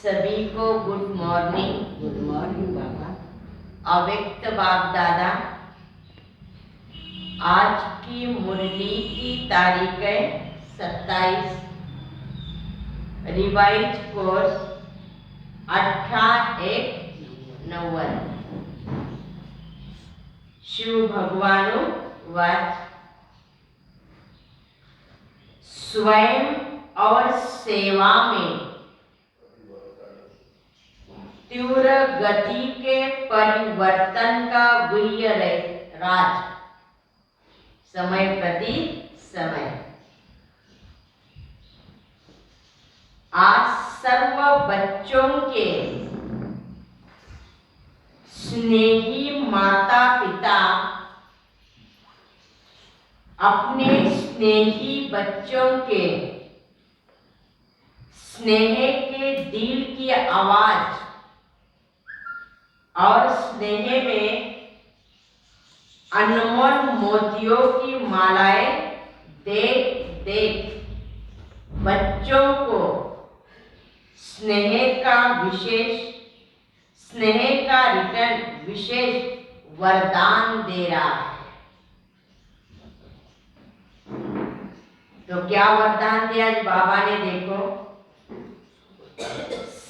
सभी को good morning. Good morning बाबा। अव्यक्त बाप दादा, आज की मुरली की तारीख है 27, रिवाइज कोर्स 18/1/90। शिव भगवानु वाच, स्वयं और सेवा में तीव्र गति के परिवर्तन का गुह्य राज, समय प्रति समय। आज सर्व बच्चों के स्नेही माता पिता अपने स्नेही बच्चों के स्नेह के दिल की आवाज और स्नेह में अनमोल मोतियों की मालाएं देख देख बच्चों को स्नेह का रिटर्न विशेष वरदान दे रहा है। तो क्या वरदान दिया बाबा ने? देखो,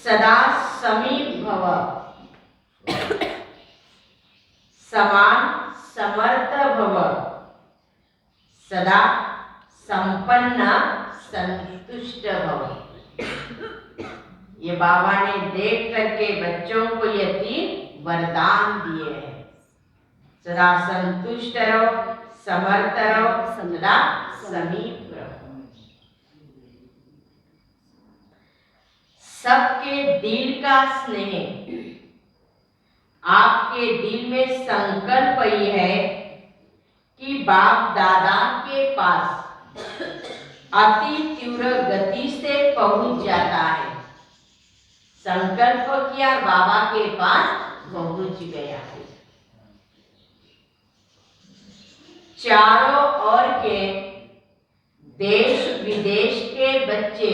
सदा समीप भव, समान समर्थ भव, सदा संपन्न संतुष्ट भव। ये बाबा ने देख करके बच्चों को ये 3 वरदान दिए हैं। सदा संतुष्ट रहो, समर्थ रहो, सदा समीप रहो। सबके दिल का स्नेह, आपके दिल में संकल्प ये है कि बाप दादा के पास अति तीव्र गति से पहुंच जाता है। संकल्प किया, बाबा के पास पहुंच गया। चारों ओर के देश विदेश के बच्चे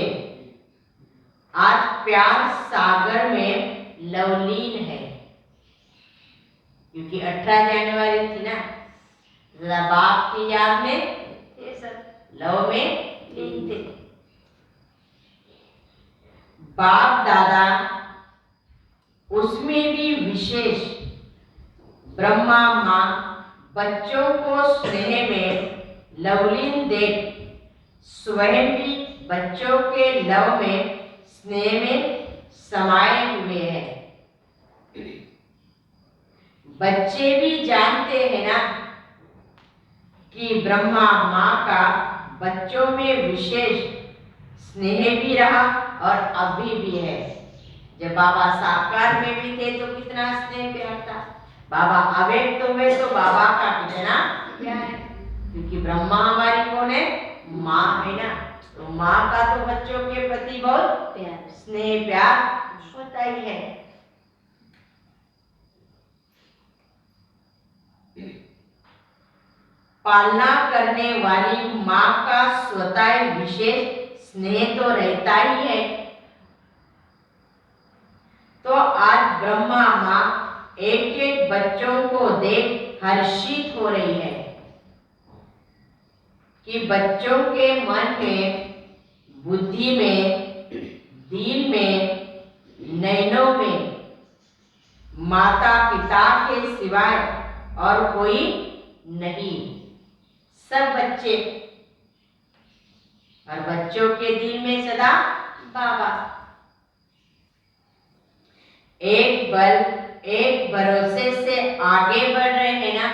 आज प्यार सागर में लवलीन है, क्योंकि 18 जनवरी थी ना, बाप की याद में ये सब लव में लीन थे। बाप दादा उसमें भी विशेष ब्रह्मा माँ बच्चों को स्नेह में लवलीन देख स्वयं भी बच्चों के लव में स्नेह में समाये हुए हैं। बच्चे भी जानते हैं ना कि ब्रह्मा माँ का बच्चों में विशेष स्नेह भी रहा और अभी भी है। जब बाबा साकार में भी थे तो कितना स्नेह प्यार था, बाबा अव्यक्त हुए तो बाबा का कितना प्यार है, क्योंकि ब्रह्मा हमारी कौन है? माँ है ना। तो माँ का तो बच्चों के प्रति बहुत स्नेह प्यार होता ही है। पालना करने वाली माँ का स्वतः विशेष स्नेह तो रहता ही है। तो आज ब्रह्मा माँ एक एक बच्चों को देख हर्षित हो रही है कि बच्चों के मन में, बुद्धि में, दिल में, नैनों में माता पिता के सिवाय और कोई नहीं। सब बच्चे, और बच्चों के दिल में सदा बाबा। एक भरोसे से आगे बढ़ रहे हैं ना।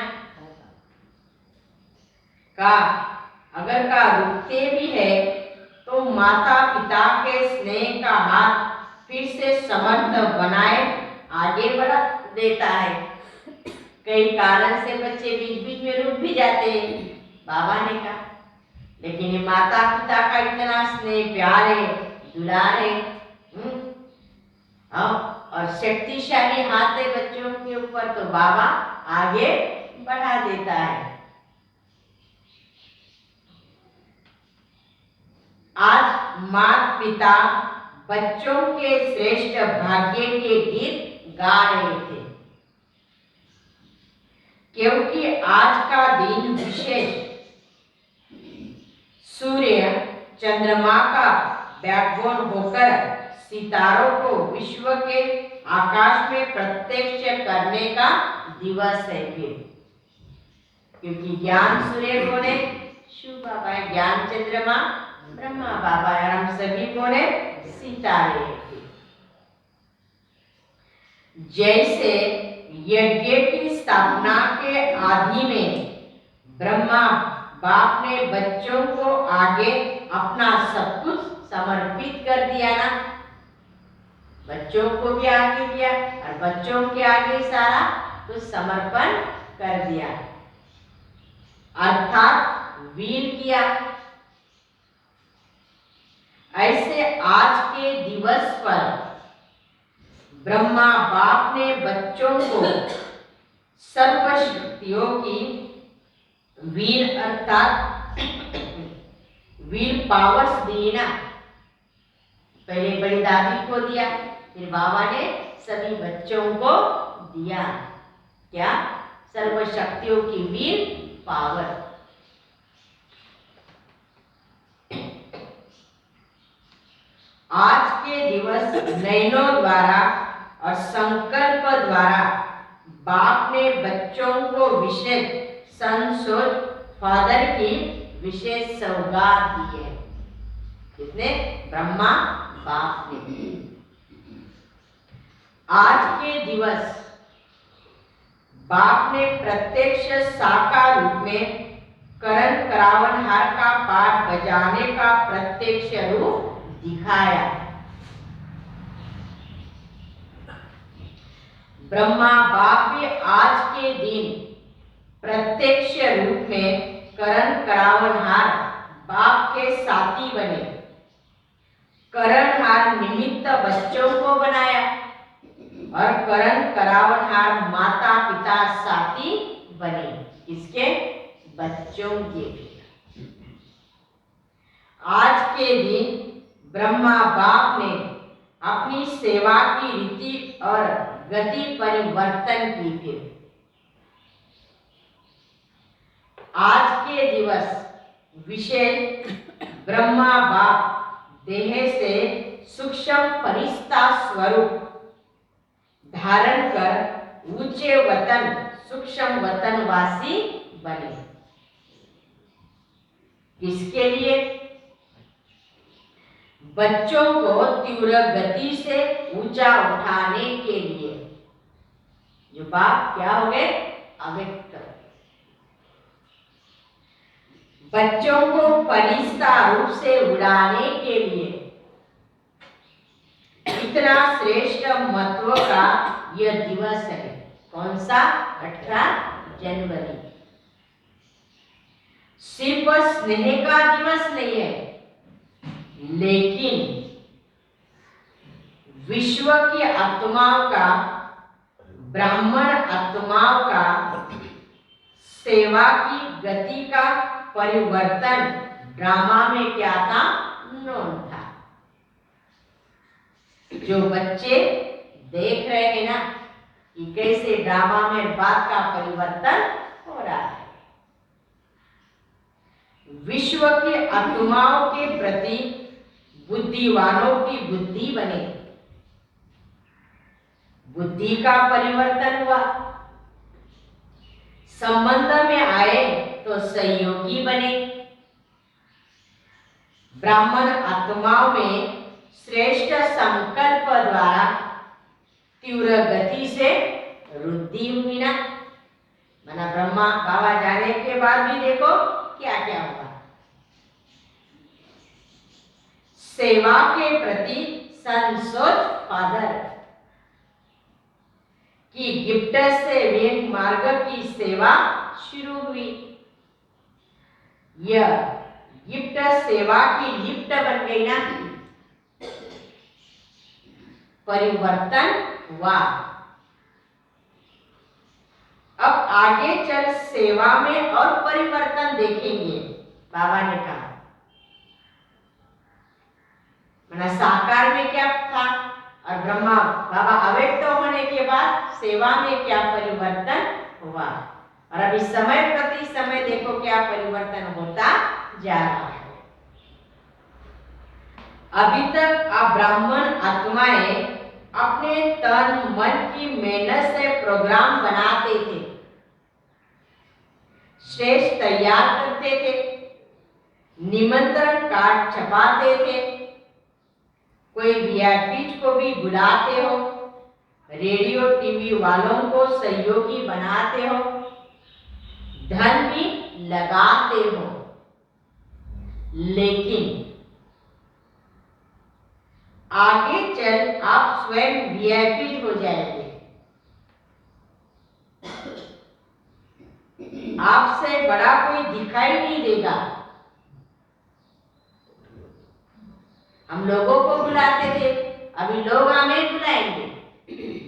अगर रुकते भी है तो माता पिता के स्नेह का हाथ फिर से समर्थ बनाए आगे बढ़ा देता है। कई कारण से बच्चे बीच बीच में रुक भी जाते हैं, बाबा ने कहा, लेकिन ये माता पिता का इतना स्नेह प्यार है, दुलार है, और शक्तिशाली हाथ है बच्चों के ऊपर, तो बाबा आगे बढ़ा देता है। आज माता पिता बच्चों के श्रेष्ठ भाग्य के गीत गा रहे थे, क्योंकि आज का दिन विशेष सूर्य चंद्रमा का बैकबोन होकर सितारों को विश्व के आकाश में प्रत्यक्ष करने का दिवस है। फिर क्योंकि ज्ञान सूर्य कौन है? शिव बाबा है। ज्ञान चंद्रमा ब्रह्मा बाबा है। हम सभी कौन है? सितारे हैं। जैसे यज्ञ की स्थापना के आदि में ब्रह्मा बाप ने बच्चों को आगे अपना सब कुछ समर्पित कर दिया ना, बच्चों को भी आगे दिया और बच्चों के आगे सारा कुछ समर्पण कर दिया, अर्थात वीर किया। ऐसे आज के दिवस पर ब्रह्मा बाप ने बच्चों को सर्वशक्तियों की वीर अर्थात वीर पावर्स दी ना। पहले बड़ी दादी को दिया, फिर बाबा ने सभी बच्चों को दिया। क्या? सर्वशक्तियों की वीर पावर। आज के दिवस नयनों द्वारा और संकल्प द्वारा बाप ने बच्चों को विशेष संसोच फादर की विशेष सौगात दी है। किसने? ब्रह्मा बाप ने। आज के दिवस बाप ने प्रत्यक्ष साकार रूप में करण करावनहार का पाठ बजाने का प्रत्यक्ष रूप दिखाया। ब्रह्मा बाप भी आज के दिन प्रत्यक्ष रूप में करण करावनहार बाप के साथी बने। करणहार निमित्त बच्चों को बनाया और करण करावनहार माता पिता साथी बने। इसके बच्चों के भी आज के दिन ब्रह्मा बाप ने अपनी सेवा की रीति और गति परिवर्तन की। फिर आज के दिवस विशेष ब्रह्मा बाप देह से सूक्ष्म फरिश्ता स्वरूप धारण कर ऊंचे वतन सूक्ष्म वतनवासी बने। किसके लिए? बच्चों को तीव्र गति से ऊंचा उठाने के लिए। जो बाप क्या हो गए? अव्यक्त। बच्चों को फरिश्ता रूप से उड़ाने के लिए इतना श्रेष्ठ महत्व का यह दिवस है। कौन सा? 18 जनवरी। सिर्फ स्नेह का दिवस नहीं है, लेकिन विश्व की आत्माओं का, ब्राह्मण आत्माओं का सेवा की गति का परिवर्तन ड्रामा में क्या था? नोन था। जो बच्चे देख रहे हैं ना कि कैसे ड्रामा में बात का परिवर्तन हो रहा है। विश्व के आत्माओं के प्रति बुद्धिवानों की बुद्धि बने, बुद्धि का परिवर्तन हुआ। संबंध में आए तो सहयोगी बने। ब्राह्मण आत्माओं में श्रेष्ठ संकल्प द्वारा तीव्र गति से वृद्धि हुई ना। मना ब्रह्मा बाबा जाने के बाद भी देखो क्या क्या हुआ। सेवा के प्रति संसोच फादर की गिफ्ट से वेग मार्ग की सेवा शुरू हुई। यह गिफ्ट सेवा की लिफ्ट बन गई ना। परिवर्तन हुआ। अब आगे चल सेवा में और परिवर्तन देखेंगे। बाबा ने कहा ना साकार में क्या था और ब्रह्मा बाबा अव्यक्त होने के बाद सेवा में क्या परिवर्तन हुआ। और अभी समय प्रति समय देखो क्या परिवर्तन होता जा रहा है। अभी तक आप ब्राह्मण आत्माएं अपने तन मन की मेहनत से प्रोग्राम बनाते थे, स्टेज तैयार करते थे, निमंत्रण कार्ड छपाते थे, कोई वीआईपी को भी बुलाते हो, रेडियो टीवी वालों को सहयोगी बनाते हो, धन भी लगाते हो, लेकिन आगे चल आप स्वयं वीआईपी हो जाएंगे। आपसे बड़ा कोई दिखाई नहीं देगा। हम लोगों को बुलाते थे, अभी लोग हमें बुलाएंगे।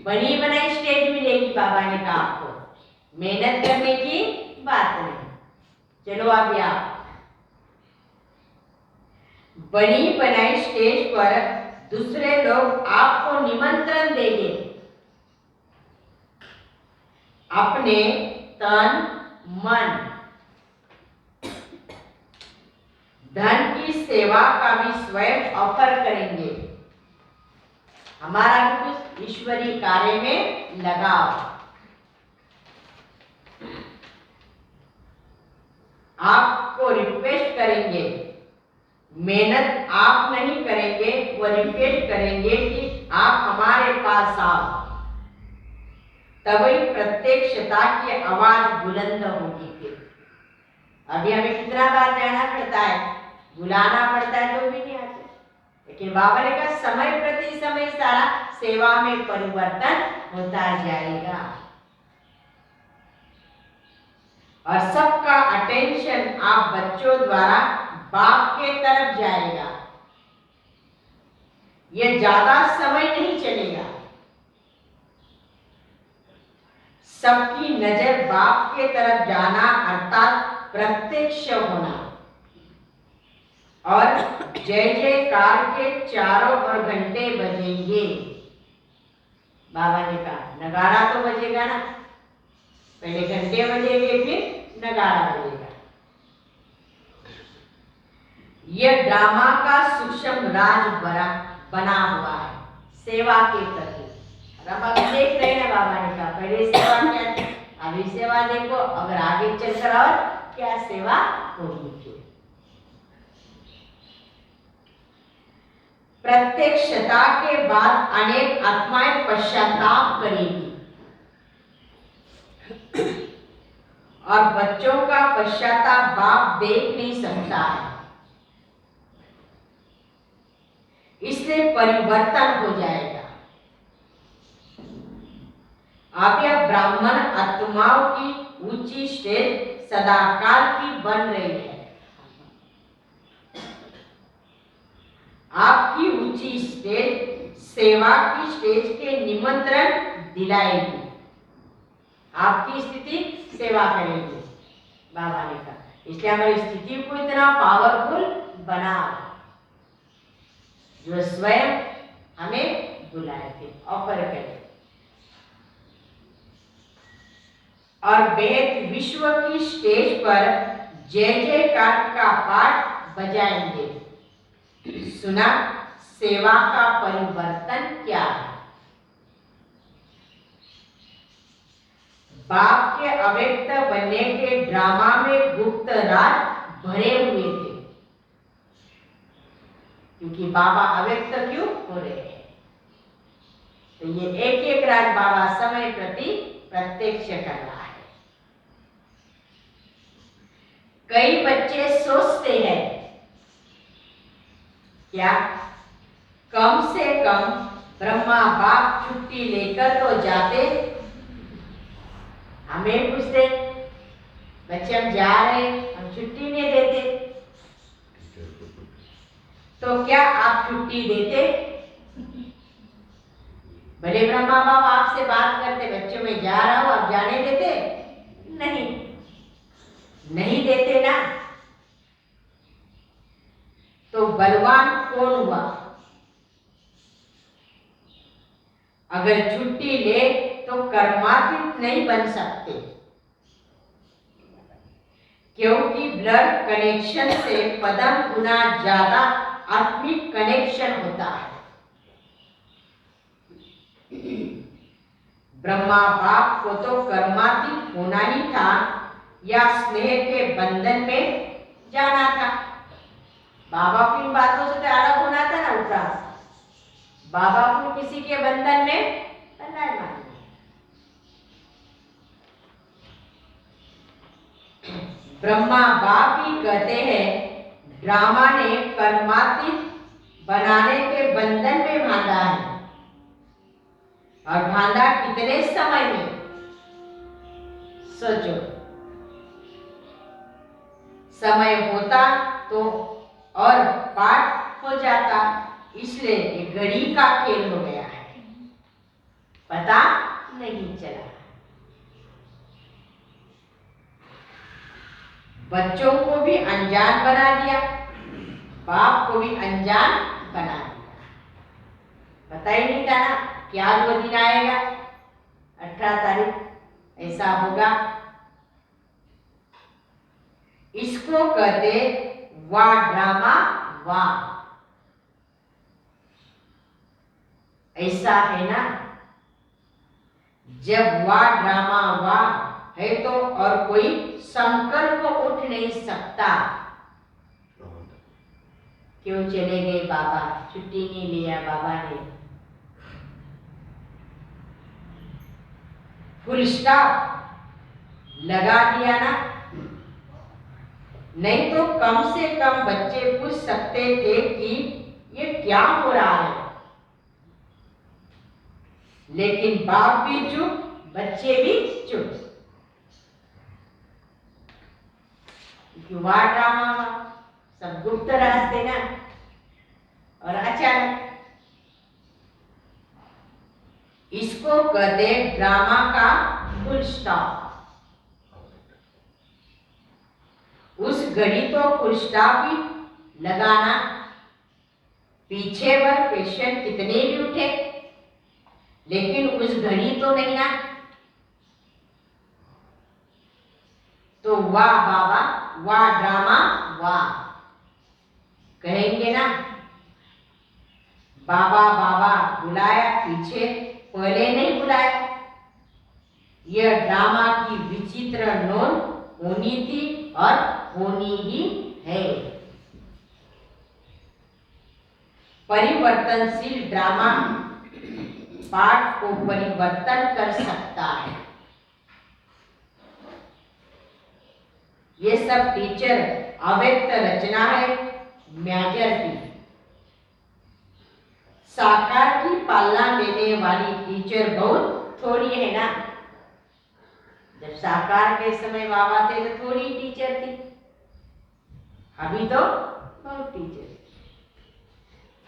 बनी बनाई स्टेज मिलेगी, बाबा ने कहा आपको मेहनत करने की बात नहीं। चलो आप यहाँ बनी बनाई स्टेज पर दूसरे लोग आपको निमंत्रण देंगे, अपने तन मन धन की सेवा का भी स्वयं ऑफर करेंगे। हमारा भी कुछ ईश्वरीय कार्य में लगाओ। आपको रिक्वेस्ट करेंगे, मेहनत आप नहीं करेंगे, वो रिक्वेस्ट करेंगे कि आप हमारे पास आओ, तभी प्रत्यक्षता की आवाज बुलंद होगी। अभी हमें कितना बार जाना पड़ता है, बुलाना पड़ता है तो भी नहीं आते। लेकिन बाबा ने कहा समय प्रति समय सारा सेवा में परिवर्तन होता जाएगा और सबका अटेंशन आप बच्चों द्वारा बाप के तरफ जाएगा। ये ज्यादा समय नहीं चलेगा। सबकी नजर बाप के तरफ जाना अर्थात प्रत्यक्ष होना और जय जयकार के चारों ओर घंटे बजेंगे। बाबा ने कहा नगाड़ा तो बजेगा ना, पहले घंटे बजेंगे फिर नगाड़ा बजेगा। यह ड्रामा का सूक्ष्म राज बना हुआ है सेवा के प्रति। अब आप देख रहे हैं ना, बाबा ने कहा पहले सेवा क्या थी, अभी सेवा देखो, अगर आगे चलकर और क्या सेवा होगी। प्रत्यक्षता के बाद अनेक आत्माएं पश्चाताप करेगी और बच्चों का पश्चाताप बाप देख नहीं सकता है, इसलिए परिवर्तन हो जाएगा। आप यह ब्राह्मण आत्माओं की ऊंची स्टेज सदाकाल की बन रही है। आपकी ऊंची स्टेज सेवा की स्टेज के निमंत्रण दिलाएगी। आपकी स्थिति सेवा करेगी, बाबा ने कहा। इसलिए हमारी स्थिति को इतना पावरफुल बनाओ जो स्वयं हमें बुलाए थे, ऑफर करे और बेहद विश्व की स्टेज पर जय जयकार का पाठ बजाएंगे। सुना सेवा का परिवर्तन क्या है। बाप के अव्यक्त बनने के ड्रामा में गुप्त राज भरे हुए थे, क्योंकि बाबा अव्यक्त क्यों हो रहे हैं। तो ये एक एक राज बाबा समय प्रति प्रत्यक्ष कर रहा है। कई बच्चे सोचते हैं क्या कम से कम ब्रह्मा बाप छुट्टी लेकर तो जाते। हमें पूछते बच्चे हम जा रहे, हम छुट्टी नहीं देते, तो क्या आप छुट्टी देते। भले ब्रह्मा बाप आपसे बात करते, बच्चों में जा रहा हूं आप जाने देते नहीं देते ना। तो बलवान कौन हुआ, अगर छुट्टी ले तो कर्मातीत नहीं बन सकते, क्योंकि ब्लड कनेक्शन से पदम गुना ज्यादा आत्मिक कनेक्शन होता है। ब्रह्मा बाप को तो कर्मातीत होना ही था या स्नेह के बंधन में जाना था। बाबा को इन बातों से तो अलग होना था ना उपरांत। बाबा को किसी के बंधन में बंधा है मालूम। ब्रह्मा बाप ही कहते हैं ड्रामा ने कर्मातीत बनाने के बंधन में बांधा है, और बांधा कितने समय में सोचो। समय होता तो और पाठ हो जाता, इसलिए ये घड़ी का खेल हो गया है, पता नहीं चला। बच्चों को भी अनजान बना दिया, बाप को भी अनजान बना दिया। पता ही नहीं था ना क्या वो दिन आएगा, 18 तारीख ऐसा होगा। इसको कहते वाह ड्रामा वाह। ऐसा है ना, जब वाह ड्रामा वाह है तो और कोई संकल्प उठ नहीं सकता। क्यों चले गए बाबा, छुट्टी नहीं लिया बाबा ने, फुल स्टॉप लगा दिया ना। नहीं तो कम से कम बच्चे पूछ सकते थे कि ये क्या हो रहा है, लेकिन बाप भी चुप, बच्चे भी चुप। वाह ड्रामा वाह, सब गुप्त रास्ते ना, और अचानक इसको कहते ड्रामा का फुल स्टॉप। उस घड़ी तो फुल स्टॉप ही लगाना। पीछे पर पेशेंट कितने भी उठे, लेकिन उस घड़ी तो नहीं ना। तो वाह बाबा वाह ड्रामा वाह कहेंगे ना। बाबा बाबा बुलाया, पीछे पहले नहीं बुलाया। यह ड्रामा की विचित्र नोन होनी थी और होनी ही है। परिवर्तनशील ड्रामा पाठ को परिवर्तन कर सकता है। ये सब टीचर अव्यक्त रचना है मैजर की। साकार की पालना लेने वाली टीचर बहुत थोड़ी है ना। जब साकार के समय बाबा थे तो थोड़ी टीचर थी, अभी तो बहुत टीचर।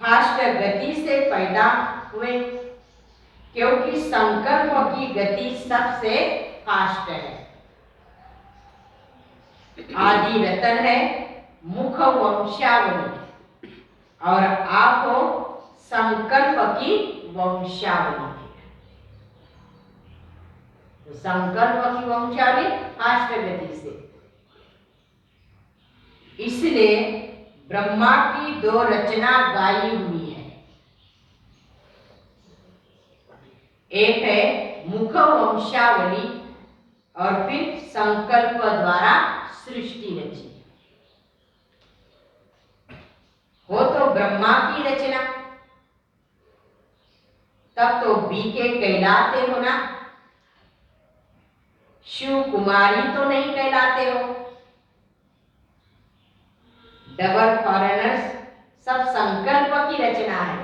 फास्ट गति से पैदा हुए, क्योंकि संकल्प की गति सबसे फास्ट है। आदि रतन है मुख वंशावली, और आप हो संकल्प की वंशावली। तो संकल्प की वंशावली फास्ट गति से। इसलिए ब्रह्मा की 2 रचना गाई हुई है। एक है मुख वंशावली और फिर संकल्प द्वारा सृष्टि रची। हो तो ब्रह्मा की रचना, तब तो बीके कहलाते हो ना, शिव कुमारी तो नहीं कहलाते हो। डबल फॉरेनर्स सब संकल्प की रचना है।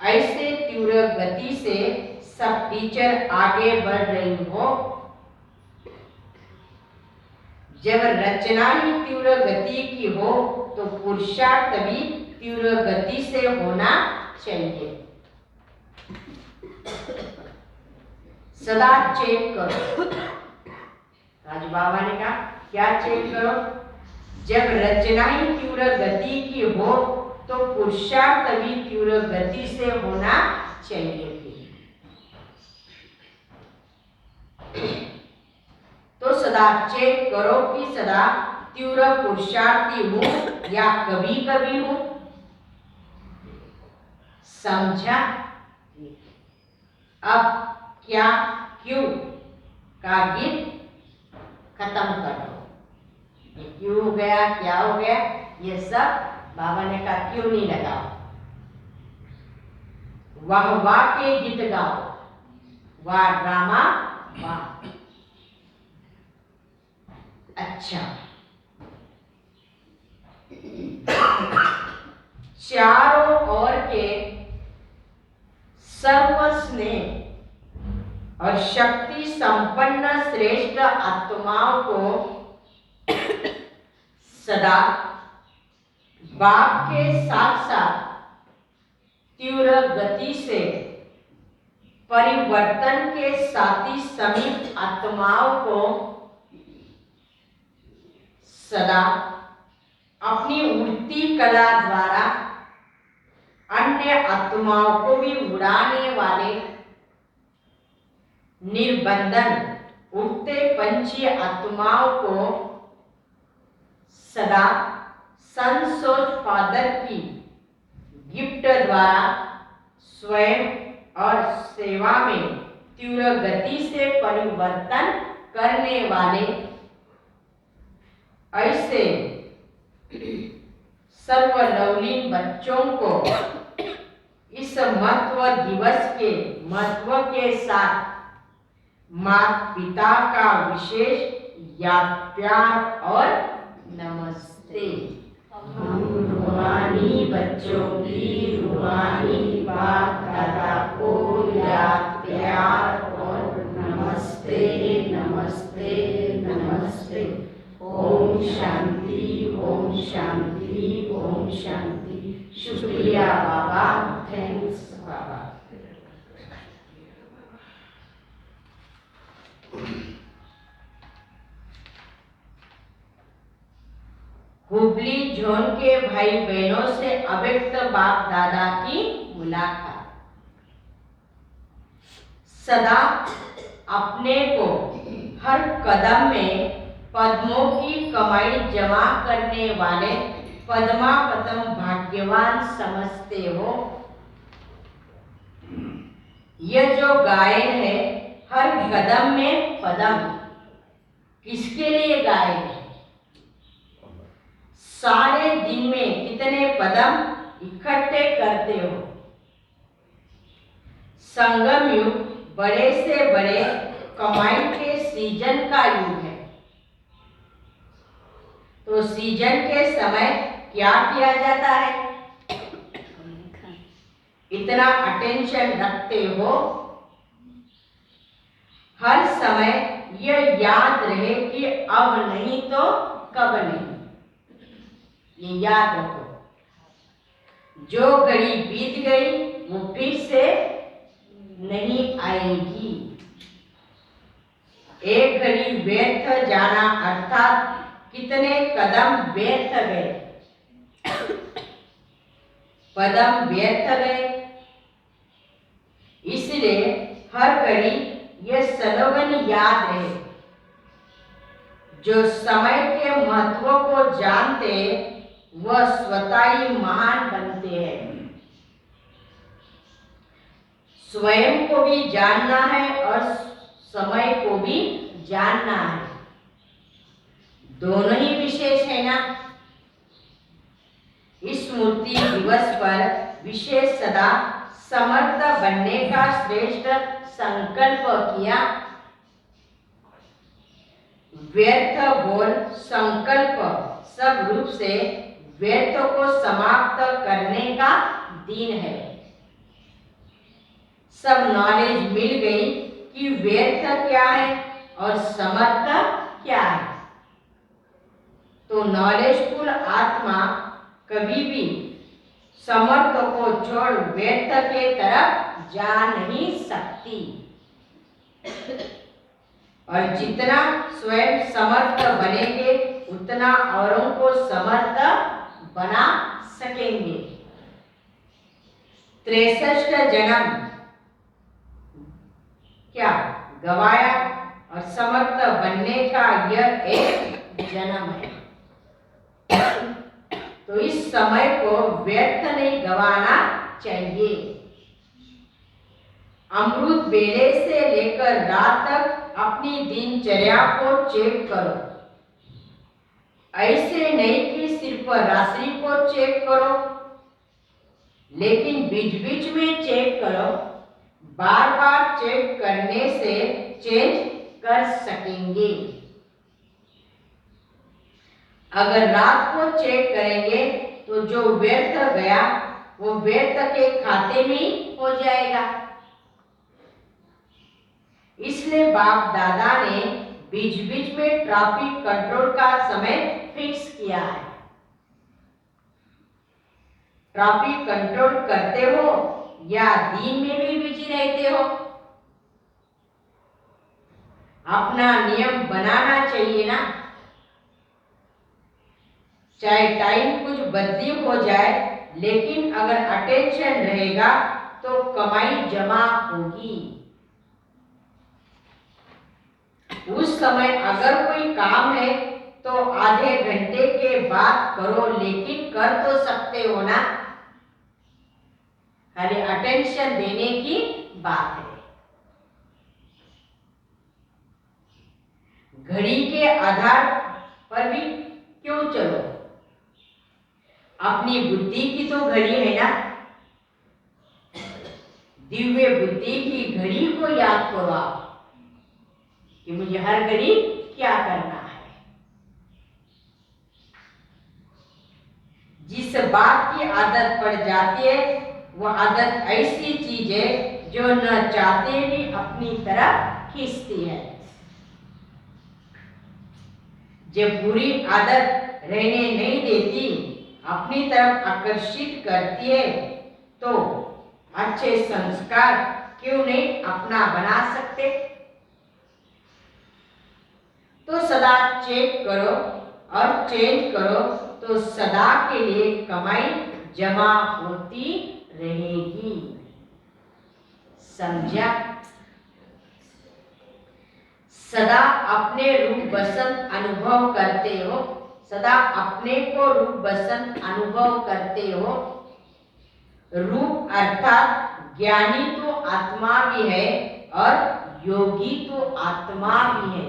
ऐसे तीव्र गति से सब टीचर आगे बढ़ रही हो। जब रचना ही तीव्र गति की हो तो पुरुषार्थ भी तीव्र गति से होना चाहिए। सदा चेक करो। राज बाबा ने कहा क्या चेक करो? जब रचना ही तीव्र गति की हो तो पुरुषार्थ भी तीव्र गति से होना चाहिए थी। तो सदा चेक करो कि सदा तीव्र पुरुषार्थी हूं या कभी कभी हूं। समझा? अब क्या क्यों का गीत खत्म कर दो। ये क्यों हो गया, क्या हो गया, ये सब बाबा ने कहा क्यों नहीं लगाओ। वाह वाह के गीत गाओ, वाह ड्रामा वाह। अच्छा, चारों ओर के सर्वस्नेह और शक्ति संपन्न श्रेष्ठ आत्माओं को सदा बाप के साथ साथ तीव्र गति से परिवर्तन के साथी समीप आत्माओं को सदा अपनी उड़ती कला द्वारा अन्य आत्माओं को भी उड़ाने वाले निर्बंधन उड़ते पंछी आत्माओं को सदा संसोच फादर की गिफ्ट द्वारा स्वयं और सेवा में तीव्र गति से परिवर्तन करने वाले ऐसे सर्वलौलीन बच्चों को इस महत्व दिवस के महत्व के साथ माता पिता का विशेष याद, प्यार और नमस्ते। हम रूहानी बच्चों की रूहानी बाप दादा को याद, प्यार और नमस्ते नमस्ते नमस्ते। ओम शांति, ओम शांति, ओम शांति। शुक्रिया बाबा, थैंक्स बाबा। हुबली जोन के भाई बहनों से अव्यक्त बाप दादा की मुलाकात। सदा अपने को हर कदम में पद्मों की कमाई जमा करने वाले पद्मापतम भाग्यवान समझते हो। यह जो गायन है, हर कदम में पदम, किसके लिए गायन है? सारे दिन में कितने पदम इकट्ठे करते हो? संगम युग बड़े से बड़े कमाई के सीजन का युग है। तो सीजन के समय क्या किया जाता है? इतना अटेंशन रखते हो, हर समय यह याद रहे कि अब नहीं तो कब नहीं। ये याद रखो, जो घड़ी बीत गई वो फिर से नहीं आएगी। एक घड़ी व्यर्थ जाना अर्थात कितने कदम व्यर्थ गए, पदम व्यर्थ गए। इसलिए हर घड़ी यह स्लोगन याद रहे, जो समय के महत्व को जानते वह स्वतः ही महान बनते हैं। स्वयं को भी जानना है और समय को भी जानना है, दोनों ही विशेष है ना। इस मूर्ति दिवस पर विशेष सदा समर्थ बनने का श्रेष्ठ संकल्प किया। व्यर्थ बोल संकल्प सब रूप से व्यर्थ को समाप्त करने का दिन है। सब नॉलेज मिल गई कि व्यर्थ क्या है और समर्थ क्या है। तो नॉलेजफुल आत्मा कभी भी समर्थ को छोड़ व्यर्थ के तरफ जा नहीं सकती। और जितना स्वयं समर्थ बनेंगे उतना औरों को समर्थ बना सकेंगे। 63 जन्म क्या गवाया और समर्थ बनने का यह एक जन्म है। तो इस समय को व्यर्थ नहीं गवाना चाहिए। अमृत बेले से लेकर रात तक अपनी दिनचर्या को चेक करो। ऐसे नहीं कि सिर्फ रात्रि को चेक करो, लेकिन बीच बीच में चेक करो। बार बार चेक करने से चेंज कर सकेंगे। अगर रात को चेक करेंगे तो जो व्यर्थ गया वो व्यर्थ के खाते में हो जाएगा। इसलिए बाप दादा ने बीच बीच में ट्रैफिक कंट्रोल का समय फिक्स किया है। ट्रैफिक कंट्रोल करते हो या दिन में भी बिजी रहते हो, अपना नियम बनाना चाहिए ना। चाहे टाइम कुछ बदली हो जाए, लेकिन अगर अटेंशन रहेगा तो कमाई जमा होगी। उस समय अगर कोई काम है तो आधे घंटे के बाद करो, लेकिन कर तो सकते हो ना। खाली अटेंशन देने की बात है। घड़ी के आधार पर भी क्यों चलो, अपनी बुद्धि की तो घड़ी है ना। दिव्य बुद्धि की घड़ी को याद करो आप कि मुझे हर घड़ी क्या करना है। जिस बात की आदत पड़ जाती है वो आदत ऐसी चीज है जो न चाहते भी अपनी तरफ खींचती है। जब बुरी आदत रहने नहीं देती, अपनी तरफ आकर्षित करती है, तो अच्छे संस्कार क्यों नहीं अपना बना सकते। तो सदा चेक करो और चेंज करो, तो सदा के लिए कमाई जमा होती रहेगी। समझा? सदा अपने रूप बसंत अनुभव करते हो, सदा अपने को रूप बसंत अनुभव करते हो। रूप अर्थात ज्ञानी तो आत्मा भी है और योगी तो आत्मा भी है।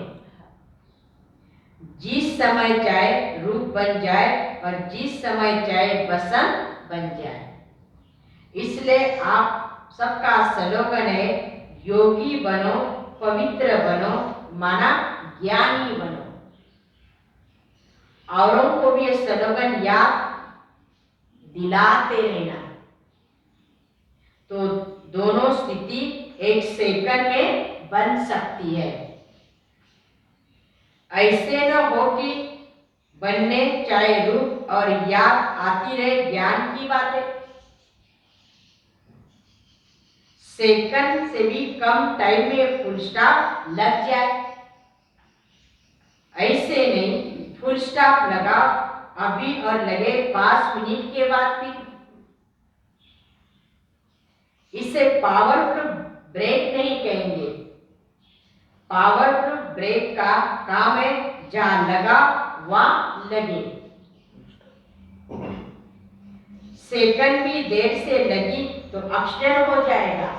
जिस समय चाहे रूप बन जाए और जिस समय चाहे बसंत बन जाए। इसलिए आप सबका स्लोगन है, योगी बनो, पवित्र बनो, माना ज्ञानी बनो। औरों को भी ये स्लोगन याद दिलाते रहना, तो दोनों स्थिति एक सेकंड में बन सकती है। ऐसे न हो कि बनने चाहे रूप और याद आती रहे ज्ञान की बातें। सेकंड से भी कम टाइम में फुल स्टॉप लग जाए। ऐसे नहीं, फुल स्टॉप लगा अभी और लगे 5 मिनट के बाद भी। इसे पावरफुल ब्रेक नहीं कहेंगे। पावरफुल ब्रेक का काम है जहां लगा वहां लगे। सेकंड भी देर से लगी तो एक्सीडेंट हो जाएगा।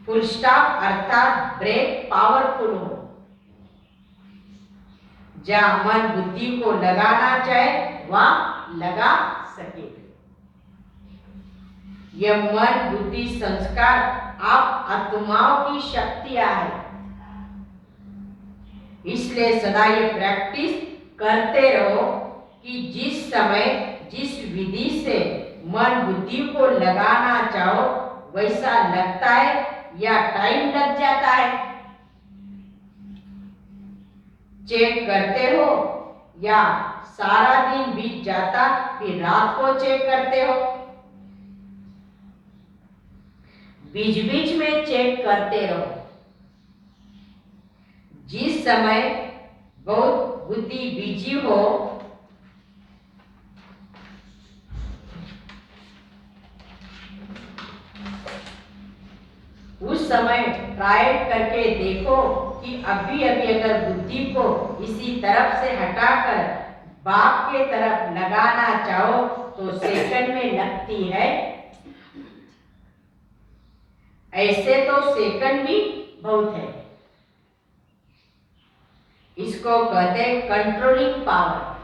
फुल स्टॉप अर्थात ब्रेक पावरफुल हो, जहां मन बुद्धि को लगाना चाहे वहां लगा सके। यह मन बुद्धि संस्कार आप आत्माओं की शक्तियां है। इसलिए सदा ये प्रैक्टिस करते रहो कि जिस समय जिस विधि से मन बुद्धि को लगाना चाहो वैसा लगता है या टाइम लग जाता है। चेक करते हो या सारा दिन बीत जाता फिर रात को चेक करते हो। बीच बीच में चेक करते रहो। जिस समय बहुत बुद्धि बिजी हो समय ट्रायल करके देखो कि अभी अभी अगर बुद्धि को इसी तरफ से हटाकर बाप के तरफ लगाना चाहो तो सेकंड में लगती है। ऐसे तो सेकंड भी बहुत है। इसको कहते हैं कंट्रोलिंग पावर।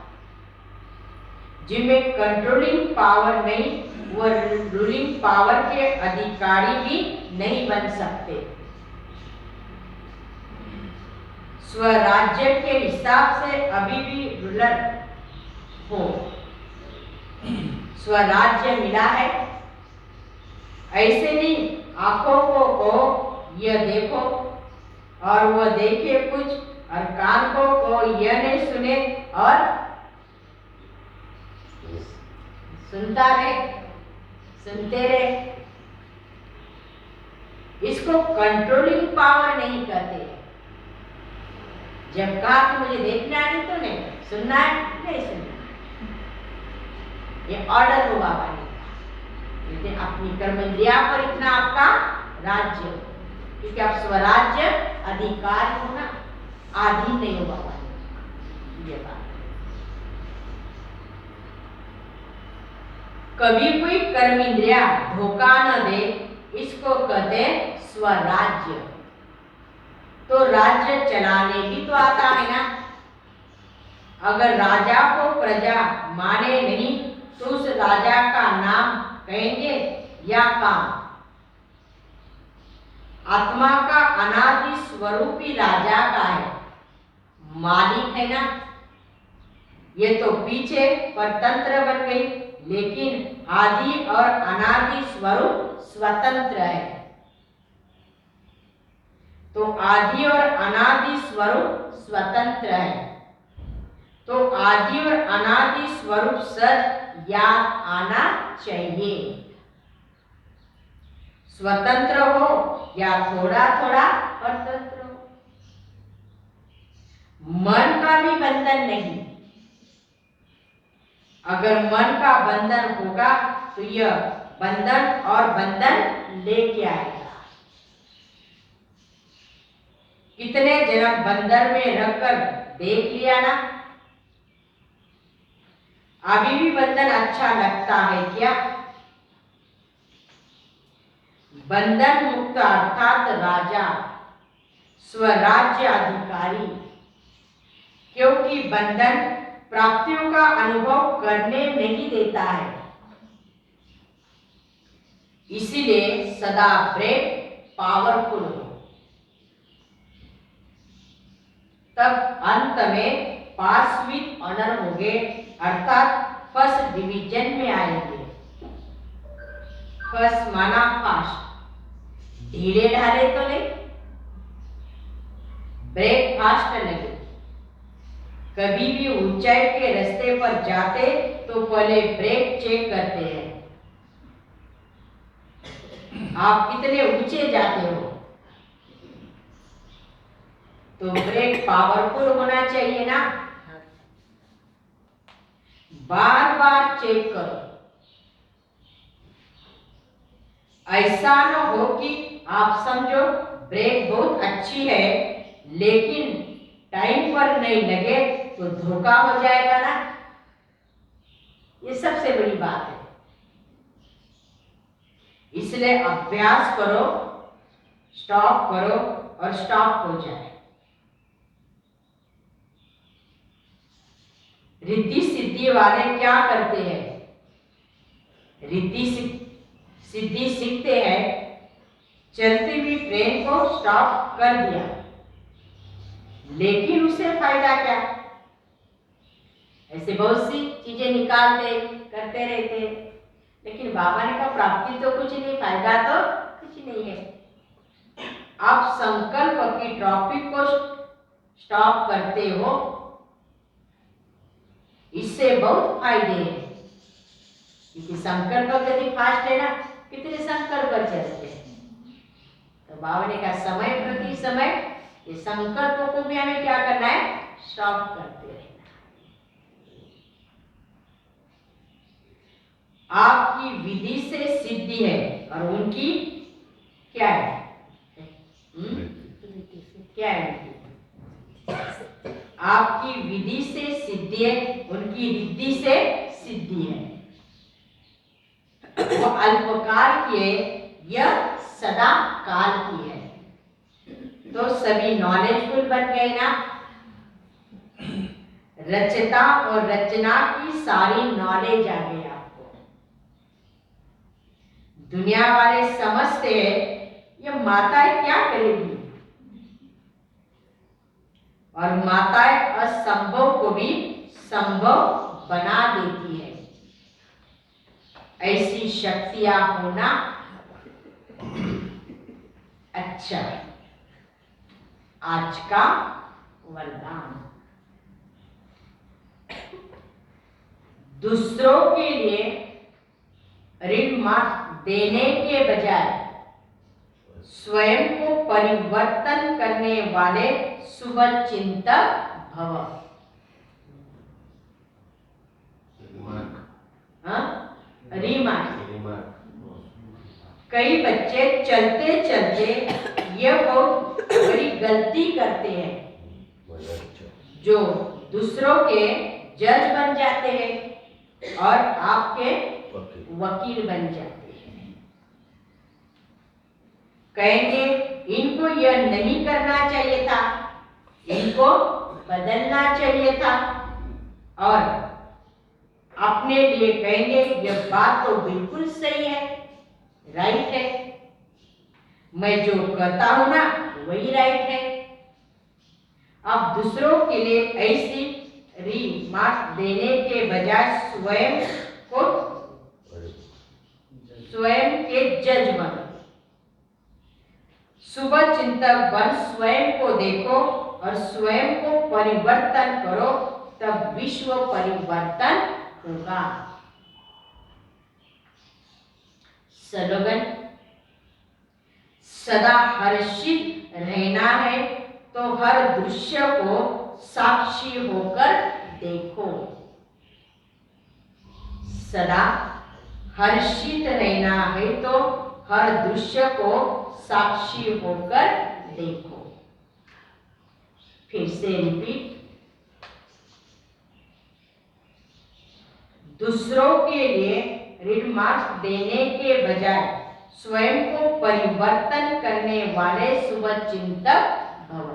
जिनमें कंट्रोलिंग पावर नहीं, वह रूलिंग पावर के अधिकारी भी नहीं बन सकते। स्वराज्य के हिसाब से अभी भी रूलर हो, स्वराज्य मिला है। ऐसे नहीं आंखों को कहो यह देखो और वह देखे कुछ, और कान को कहो यह नहीं सुने और सुनता रहे, सुनते रहे। इसको कंट्रोलिंग पावर नहीं कहते। जब कहा कि मुझे देखना है तो नहीं, सुनना है नहीं सुनना, ये ऑर्डर हो बाबा ने कहा। लेकिन अपनी कर्मेंद्रिया पर इतना आपका राज्य, क्योंकि आप स्वराज्य अधिकार हो ना, आधीन नहीं हो बाबा ने। ये बात कभी कोई कर्मेंद्रिया धोखा न दे, इसको कहते स्वराज्य। तो राज्य चलाने भी तो आता है ना। अगर राजा को प्रजा माने नहीं तो उस राजा का नाम कहेंगे या काम। आत्मा का अनादि स्वरूपी राजा का है, मालिक है ना। ये तो पीछे परतंत्र बन गई, लेकिन आदि और अनादि स्वरूप स्वतंत्र है। तो आदि और अनादि स्वरूप स्वतंत्र है। तो आदि और अनादि स्वरूप सच याद आना चाहिए। स्वतंत्र हो या थोड़ा थोड़ा परतंत्र हो, मन का भी बंधन नहीं। अगर मन का बंधन होगा तो यह बंधन और बंधन लेके आएगा। कितने जन्म बंधन में रखकर देख लिया ना। अभी भी बंधन अच्छा लगता है क्या? बंधन मुक्त अर्थात राजा, स्वराज्य अधिकारी। क्योंकि बंधन प्राप्तियों का अनुभव करने नहीं देता है, इसीलिए सदा ब्रेक पावरफुल हो। तब अंत में पास विद ऑनर होंगे, अर्थात फर्स्ट डिवीजन में आएंगे। फर्स्ट माना फास्ट, ढीले ढाले तो नहीं, ब्रेक फास्ट लगे। कभी भी ऊंचाई के रास्ते पर जाते तो पहले ब्रेक चेक करते हैं, आप कितने ऊंचे जाते हो। तो ब्रेक पावरफुल होना चाहिए ना। बार बार चेक करो। ऐसा न हो कि आप समझो ब्रेक बहुत अच्छी है लेकिन टाइम पर नहीं लगे तो धोखा हो जाएगा ना। ये सबसे बड़ी बात है। इसलिए अभ्यास करो, स्टॉप करो और स्टॉप हो जाए। रिद्धि सिद्धि वाले क्या करते हैं? रिद्धि सिद्धि सीखते हैं, चलती हुई ट्रेन को स्टॉप कर दिया, लेकिन उससे फायदा क्या? ऐसे बहुत सी चीजें निकालते करते रहते, लेकिन बाबा ने कहा प्राप्ति तो कुछ नहीं, फायदा तो कुछ नहीं है। आप संकल्प की ट्रॉफिक को स्टॉप करते हो, इससे बहुत फायदे हैं। क्योंकि संकल्प यदि फास्ट है ना, कितने संकल्प चलते हैं। तो बाबा ने कहा समय प्रति समय ये संकल्पों को भी हमें क्या करना है? स्टॉप करते रहना। आपकी विधि से सिद्धि है और उनकी क्या है? क्या है उनकी? आपकी विधि से सिद्धि है, उनकी रिद्धि से सिद्धि है। वो अल्पकाल की है, यह सदा काल की है। तो सभी नॉलेजफुल बन गए ना। रचता और रचना की सारी नॉलेज आ गई आपको। दुनिया वाले समझते हैं ये माताएं क्या करेगी, और माताएं असंभव को भी संभव बना देती है। ऐसी शक्तियां होना अच्छा है। आज का वरदान, दूसरों के लिए ऋण मत देने के बजाय स्वयं को परिवर्तन करने वाले शुभचिंतक भव। कई बच्चे चलते चलते ये बहुत बड़ी गलती करते हैं, जो दूसरों के जज बन जाते हैं और आपके वकील बन जाते हैं। कहेंगे इनको यह नहीं करना चाहिए था, इनको बदलना चाहिए था, और अपने लिए कहेंगे यह बात तो बिल्कुल सही है, राइट है, मैं जो कहता हूं ना वही राइट है। अब दूसरों के लिए ऐसी रिमार्क देने के बजाय स्वयं के जज बनो, शुभ चिंतक बन स्वयं को देखो और स्वयं को परिवर्तन करो, तब विश्व परिवर्तन होगा। स्लोगन, सदा हर्षित रहना है तो हर दृश्य को साक्षी होकर देखो। सदा हर्षित रहना है तो हर दृश्य को साक्षी होकर देखो। फिर से रिपीट, दूसरों के लिए ऋण मार्क्स देने के बजाय स्वयं को परिवर्तन करने वाले शुभचिंतक भव।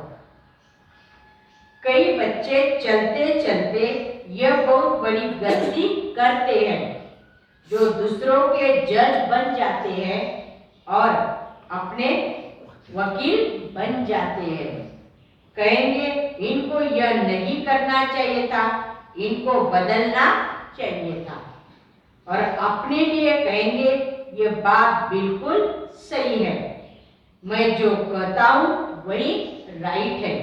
कई बच्चे चलते चलते यह बहुत बड़ी गलती करते हैं, जो दूसरों के जज बन जाते हैं और अपने वकील बन जाते हैं। कहेंगे इनको यह नहीं करना चाहिए था, इनको बदलना चाहिए था, और अपने लिए कहेंगे ये बात बिल्कुल सही है, मैं जो कहता हूं वही राइट है।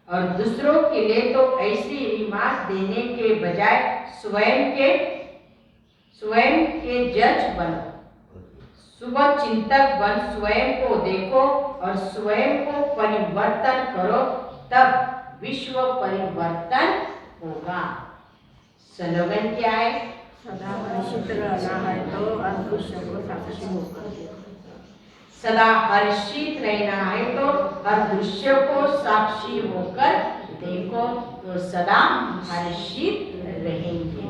और दूसरों के लिए तो ऐसी रिमार्क देने के बजाय स्वयं के जज बनो, शुभ चिंतक बन स्वयं को देखो और स्वयं को परिवर्तन करो, तब विश्व परिवर्तन होगा। स्लोगन क्या है? सदा हर्षित रहना है तो हर दृश्य को साक्षी होकर सदा हर्षित रहना है तो हर दृश्य को साक्षी होकर देखो, तो सदा हर्षित रहेंगे।